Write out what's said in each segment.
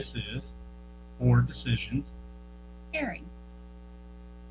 This is Four Decisions. Herring.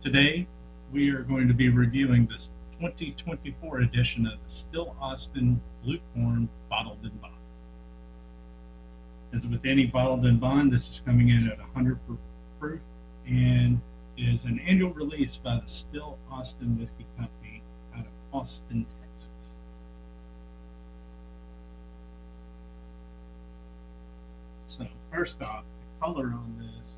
Today, we are going to be reviewing this 2024 edition of the Still Austin Blue Corn Bottled and Bond. As with any bottled and bond, this is coming in at 100 proof and is an annual release by the Still Austin Whiskey Company out of Austin, Texas. So first off, the color on this.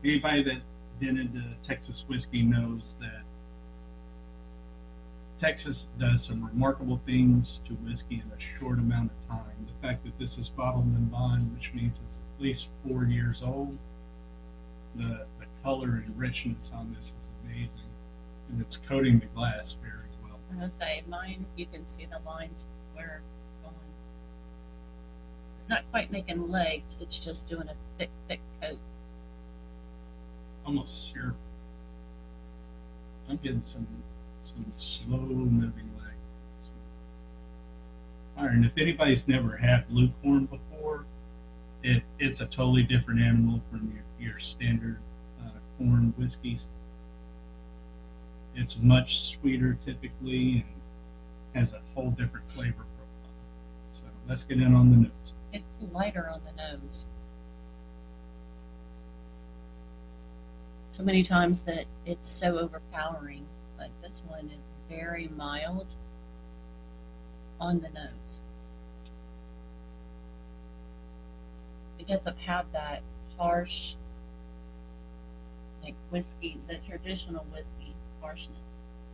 Anybody that's been into Texas whiskey knows that Texas does some remarkable things to whiskey in a short amount of time. The fact that this is bottled and bond, which means it's at least 4 years old, the color and richness on this is amazing, and it's coating the glass very well. I'm gonna say mine. You can see the lines where it's going. It's not quite making legs. It's just doing a thick coat. Almost syrup. I'm getting some slow moving legs. All right, and if anybody's never had blue corn before, it's a totally different animal from your standard corn whiskeys. It's much sweeter typically and has a whole different flavor profile. So let's get in on the nose. It's lighter on the nose. So many times that it's so overpowering, but this one is very mild on the nose. It doesn't have that harsh, like whiskey, the traditional whiskey harshness.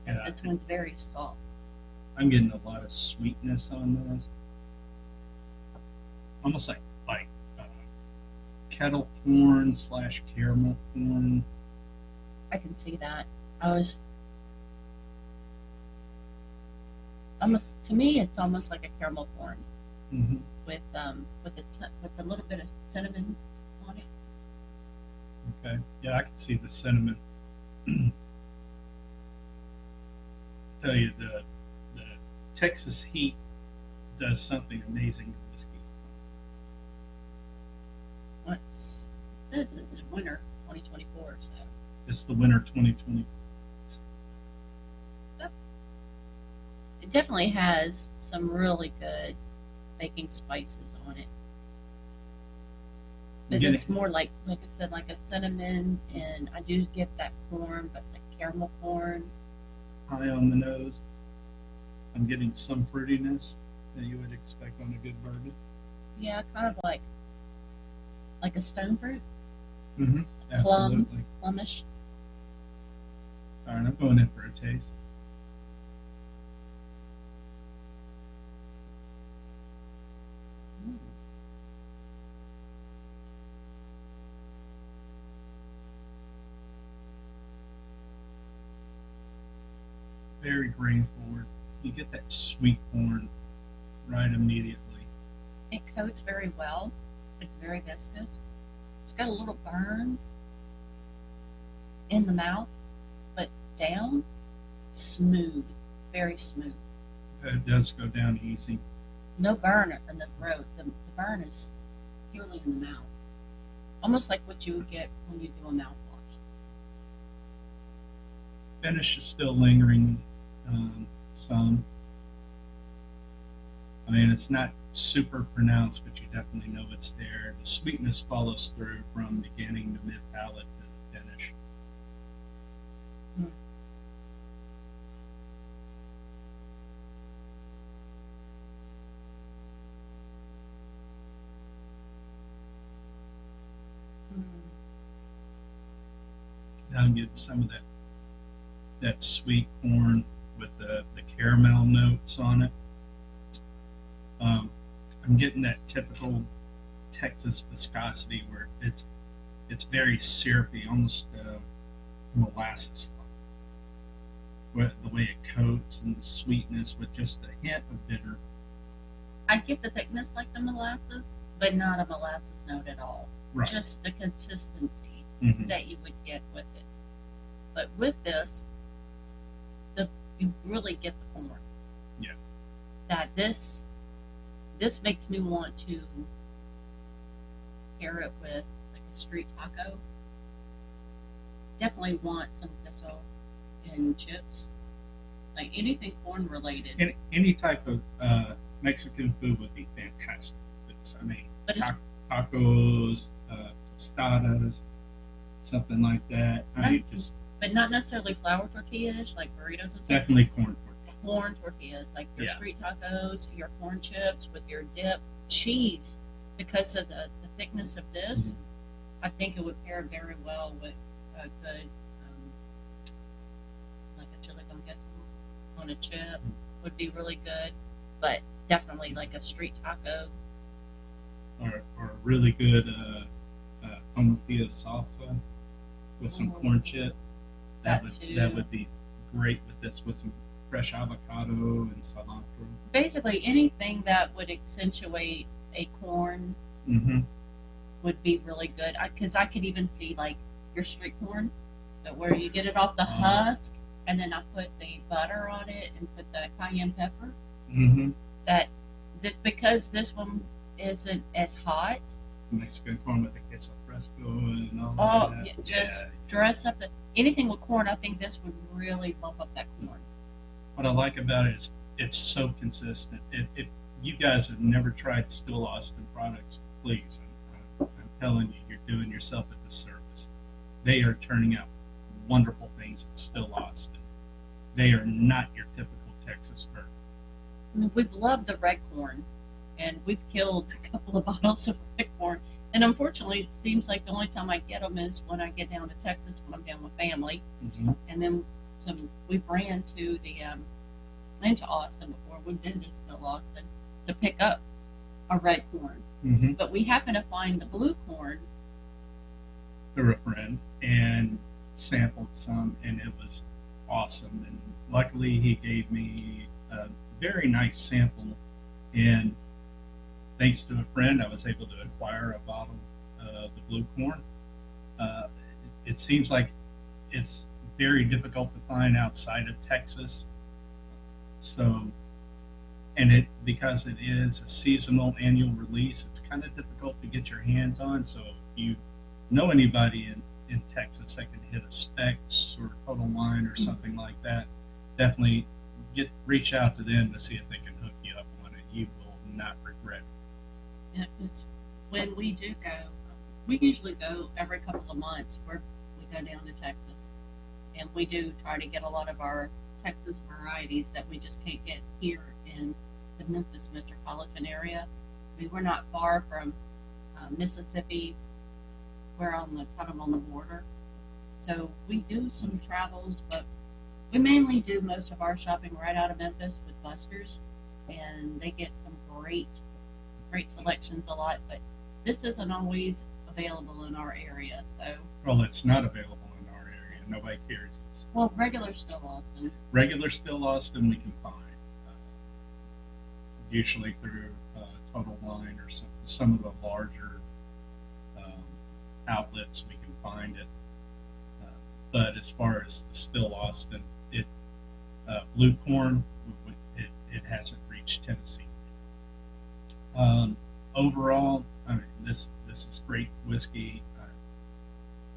Yeah, This one's very soft. I'm getting a lot of sweetness on this, almost like kettle corn / caramel corn. I can see that. I was almost, to me, it's almost like a caramel corn Mm-hmm. with a little bit of cinnamon on it. Okay, yeah, I can see the cinnamon. I tell you, the Texas heat does something amazing to whiskey. What's it says it's in winter 2024, so It's the winter 2020. it definitely has some really good baking spices on it. But Getting- it's more like I said, like a cinnamon, and I do get that corn, but like caramel corn. High on the nose. I'm getting some fruitiness that you would expect on a good bourbon. Yeah, kind of like a stone fruit, Mm-hmm. plum, Absolutely. plumish. All right, I'm going in for a taste. Mm. Very grain forward. You get that sweet corn right immediately. It coats very well. It's very viscous. It's got a little burn in the mouth, but down, smooth, very smooth. It does go down easy. No burn in the throat. The burn is purely in the mouth, almost like what you would get when you do a mouthwash. Finish is still lingering some. I mean, it's not super pronounced, but you definitely know it's there. The sweetness follows through from beginning to mid palate to finish. Mm. Mm. Now I'm getting some of that sweet corn with the caramel notes on it. I'm getting that typical Texas viscosity where it's very syrupy, almost molasses. The way it coats and the sweetness with just a hint of bitter. I get the thickness like the molasses, but not a molasses note at all. Right. Just the consistency Mhm. that you would get with it. But with this, you really get the corn. Yeah. That this this makes me want to pair it with like a street taco. Definitely want some queso and chips, like anything corn related. Any type of Mexican food would be fantastic. I mean, But it's tacos, tostadas, something like that. I mean, just but not necessarily flour tortillas like burritos and stuff. definitely corn tortillas. Corn tortillas, like your Yeah. street tacos, your corn chips with your dip, cheese. Because of the thickness of this, I think it would pair very well with a good, like a chili con queso on a chip would be really good. But definitely like a street taco. Or a really good tortilla salsa with some corn chip. That too. That would be great with this, with some fresh avocado and cilantro. Basically, anything that would accentuate a corn Mm-hmm. would be really good. Because I could even see like your street corn, but where you get it off the husk, and then I put the butter on it and put the cayenne pepper. Mm-hmm. That because this one isn't as hot. Mexican corn with the queso fresco and all Oh, that. yeah, just dress up anything with corn. I think this would really bump up that corn. What I like about it is it's so consistent. If you guys have never tried Still Austin products, please, I'm telling you, you're doing yourself a disservice. They are turning out wonderful things at Still Austin. They are not your typical Texas bourbon. I mean, we've loved the red corn, and we've killed a couple of bottles of red corn. And unfortunately, it seems like the only time I get them is when I get down to Texas when I'm down with family. Mm-hmm. And then we've ran to into Austin before. We've been to Still Austin to pick up a red corn. Mm-hmm. But we happened to find the blue corn. Through a friend and sampled some, and it was awesome. And luckily, he gave me a very nice sample. And thanks to a friend, I was able to acquire a bottle of the blue corn. It seems like it's very difficult to find outside of Texas. So, and because it is a seasonal annual release, it's kind of difficult to get your hands on. So if you know anybody in Texas that can hit a Specs or Total Wine or something like that, definitely reach out to them to see if they can hook you up on it. You will not regret it. Yeah, because when we do go, we usually go every couple of months where we go down to Texas, and we do try to get a lot of our Texas varieties that we just can't get here in the Memphis metropolitan area. I mean, we're not far from Mississippi. We're on the kind of on the border, so we do some travels, but we mainly do most of our shopping right out of Memphis with Buster's, and they get some great selections a lot. But this isn't always available in our area, so. Well, it's not available in our area. Nobody carries it. Well, regular Still Austin. Regular Still Austin we can find, usually through Total Wine or some of the larger outlets we can find it. But as far as the Still Austin, blue corn, it hasn't reached Tennessee. Overall, I mean, this is great whiskey.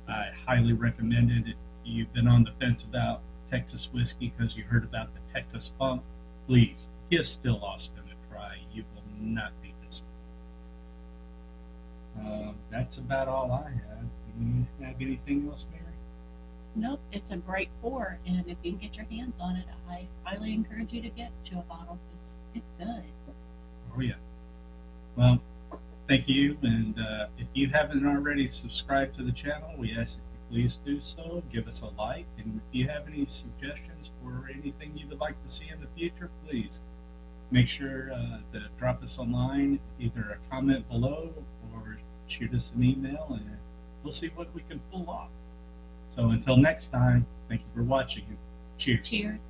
I highly recommend it. If you've been on the fence about Texas whiskey because you heard about the Texas funk, please give Still Austin a try. You will not be disappointed. That's about all I have. Do you have anything else, Mary? Nope, it's a great pour, and if you can get your hands on it, I highly encourage you to get to a bottle. It's good. Oh yeah. Well, thank you, and if you haven't already subscribed to the channel, we ask that you please do so. Give us a like, and if you have any suggestions for anything you would like to see in the future, please make sure to drop us a line, either a comment below or shoot us an email, and we'll see what we can pull off. So until next time, thank you for watching. Cheers. Cheers.